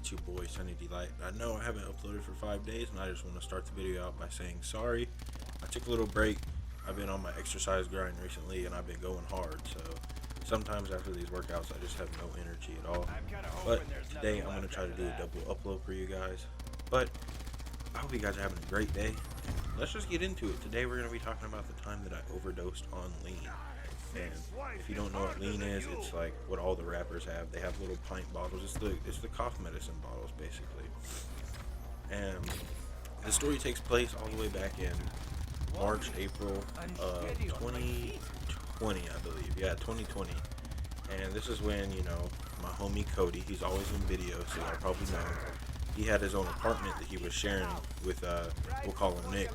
it's your boy Sunny Delight. I know I haven't uploaded for 5 days, and I just want to start the video out by saying sorry. I took a little break. I've been on my exercise grind recently, and I've been going hard, so sometimes after these workouts I just have no energy at all. But today I'm going to try to do a double upload for you guys. But I hope you guys are having a great day. Let's just get into it. Today we're going to be talking about the time that I overdosed on lean. And if you don't know what lean is, it's like what all the rappers have. They have little pint bottles. It's the cough medicine bottles, basically. And the story takes place all the way back in March, April of 2020, I believe. Yeah, 2020. And this is when, my homie Cody, he's always in videos, so y'all probably know him. He had his own apartment that he was sharing with, we'll call him Nick,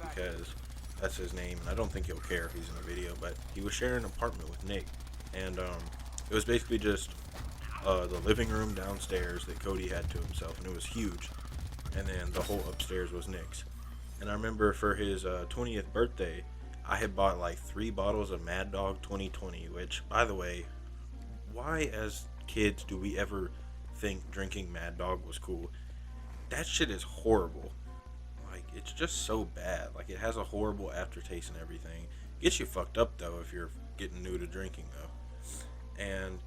because that's his name, and I don't think he'll care if he's in the video, but he was sharing an apartment with Nick, and it was basically just the living room downstairs that Cody had to himself, and it was huge, and then the whole upstairs was Nick's. And I remember for his 20th birthday, I had bought like 3 bottles of Mad Dog 2020, which, by the way, why as kids do we ever think drinking Mad Dog was cool? That shit is horrible. Like, it's just so bad. Like, it has a horrible aftertaste and everything. Gets you fucked up, though, if you're getting new to drinking, though. And,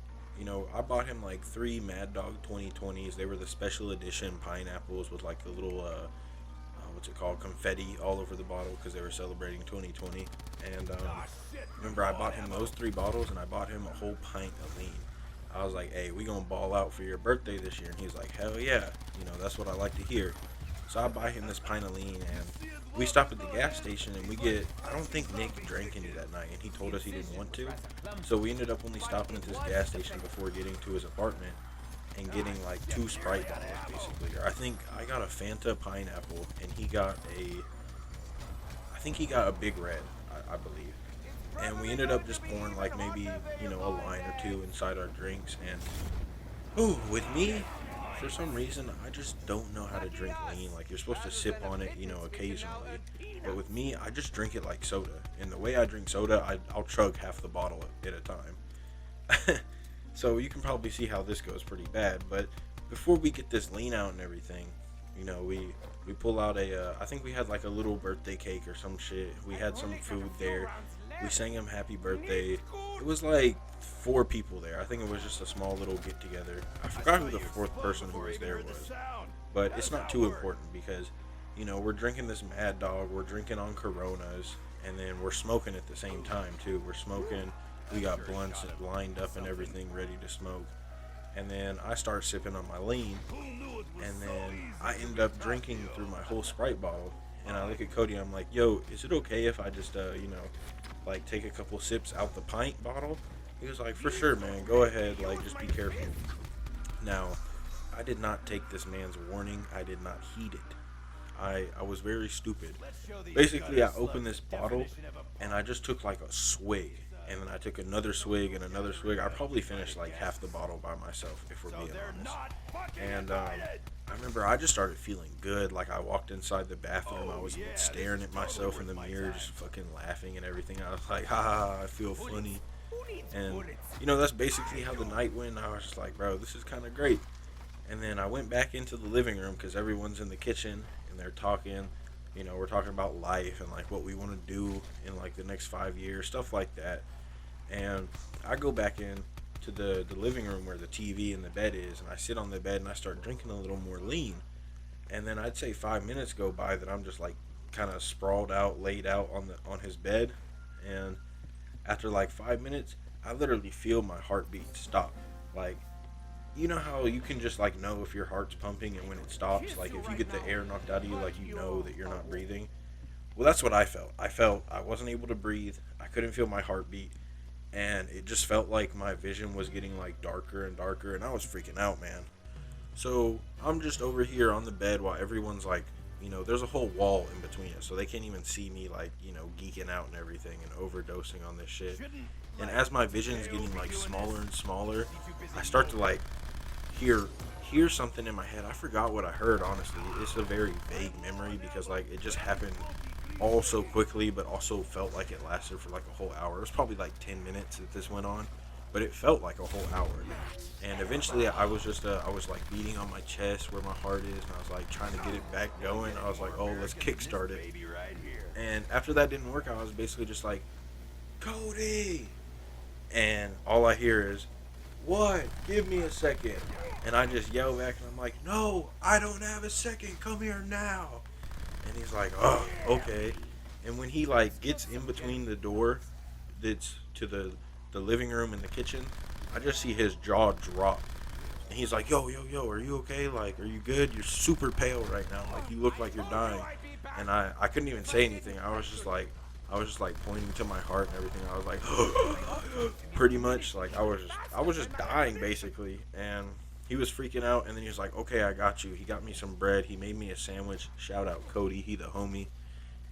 I bought him, like, 3 Mad Dog 2020s. They were the special edition pineapples with, like, the little, confetti all over the bottle because they were celebrating 2020. And, remember, I bought him those 3 bottles, and I bought him a whole pint of lean. I was like, hey, we gonna ball out for your birthday this year. And he's like, hell yeah. That's what I like to hear. So I buy him this pint of lean, and we stop at the gas station, and I don't think Nick drank any that night, and he told us he didn't want to. So we ended up only stopping at this gas station before getting to his apartment and getting like 2 Sprite bottles, basically. Or I think I got a Fanta pineapple, and I think he got a Big Red, I believe. And we ended up just pouring like maybe, a line or 2 inside our drinks. And with me, for some reason, I just don't know how to drink lean. Like, you're supposed to sip on it, occasionally. But with me, I just drink it like soda. And the way I drink soda, I'll chug half the bottle at a time. So you can probably see how this goes pretty bad. But before we get this lean out and everything, we pull out I think we had like a little birthday cake or some shit. We had some food there. We sang him happy birthday. It was like 4 people there. I think it was just a small little get together. I forgot who the 4th person who was there was. But it's not too important because, we're drinking this Mad Dog. We're drinking on Coronas. And then we're smoking at the same time too. We're smoking. We got blunts lined up and everything ready to smoke. And then I start sipping on my lean. And then I end up drinking through my whole Sprite bottle. And I look at Cody, I'm like, yo, is it okay if I just, take a couple sips out the pint bottle? He was like, for sure, man, go ahead, just be careful. Now, I did not take this man's warning. I did not heed it. I was very stupid. Basically, I opened this bottle, and I just took like a swig. And then I took another swig and another swig. I probably finished like half the bottle by myself, if we're being honest. And I remember I just started feeling good. Like, I walked inside the bathroom. I was staring at myself in the mirror, just fucking laughing and everything. I was like, ha ha, ha, I feel funny. And, that's basically how the night went. I was just like, bro, this is kind of great. And then I went back into the living room because everyone's in the kitchen and they're talking. We're talking about life and like what we want to do in like the next 5 years, stuff like that. And I go back in to the living room where the TV and the bed is, and I sit on the bed and I start drinking a little more lean. And then I'd say 5 minutes go by that I'm just like kind of sprawled out, laid out on his bed. And after like 5 minutes, I literally feel my heartbeat stop. Like, you know how you can just like know if your heart's pumping and when it stops, like if you get the air knocked out of you, like you know that you're not breathing. Well, that's what I felt. I felt I wasn't able to breathe. I couldn't feel my heartbeat. And it just felt like my vision was getting like darker and darker, and I was freaking out, man. So I'm just over here on the bed while everyone's like, there's a whole wall in between us, so they can't even see me like, geeking out and everything and overdosing on this shit. And as my vision's getting like smaller and smaller, I start to like hear something in my head. I forgot what I heard, honestly. It's a very vague memory because like it just happened all so quickly, but also felt like it lasted for like a whole hour. It was probably like 10 minutes that this went on. but it felt like a whole hour. And eventually, I was just I was like beating on my chest where my heart is, and I was like trying to get it back going. I was like, oh, let's kickstart it. And after that didn't work, I was basically just like, Cody, and all I hear is, what? Give me a second. And I just yell back, and I'm like, no, I don't have a second. Come here now. And he's like, oh, okay. And when he like gets in between the door that's to the living room and the kitchen, I just see his jaw drop. And he's like, yo, yo, yo, are you okay? Like, are you good? You're super pale right now. Like, you look like you're dying. And I couldn't even say anything. I was just like pointing to my heart and everything. I was like, pretty much like I was just dying basically. And he was freaking out. And then he was like, okay, I got you. He got me some bread. He made me a sandwich. Shout out Cody, he the homie.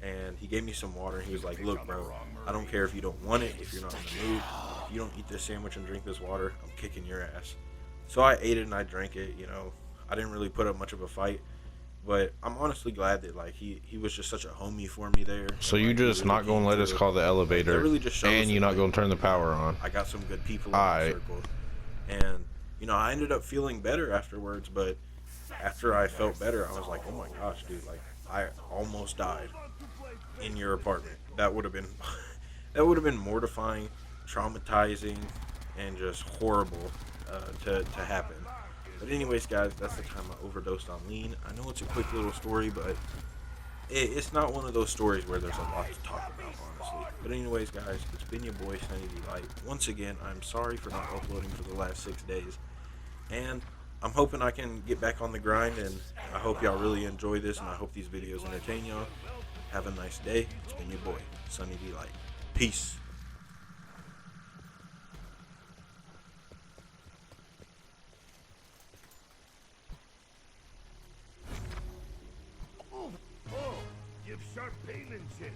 And he gave me some water. And he was like, look, bro, I don't care if you don't want it, if you're not in the mood. If you don't eat this sandwich and drink this water, I'm kicking your ass. So I ate it and I drank it. You know, I didn't really put up much of a fight. But I'm honestly glad that like he was just such a homie for me there. So And, you like, he just really not gonna came let us through. call the That elevator, really just shows and that, you're not like, gonna turn the you know, power on. I got some good people in my Alright. circle. And, you know, I ended up feeling better afterwards, but after I felt better, I was like, oh my gosh, dude, like, I almost died in your apartment. That would have been, that would have been mortifying, traumatizing, and just horrible to happen. But anyways, guys, that's the time I overdosed on lean. I know it's a quick little story, but it's not one of those stories where there's a lot to talk about, honestly. But anyways, guys, it's been your boy, Sunny D Light. Once again, I'm sorry for not uploading for the last 6 days. And I'm hoping I can get back on the grind, and I hope y'all really enjoy this, and I hope these videos entertain y'all. Have a nice day. It's been your boy, Sunny D Light. Peace. Give sharp pain and shit.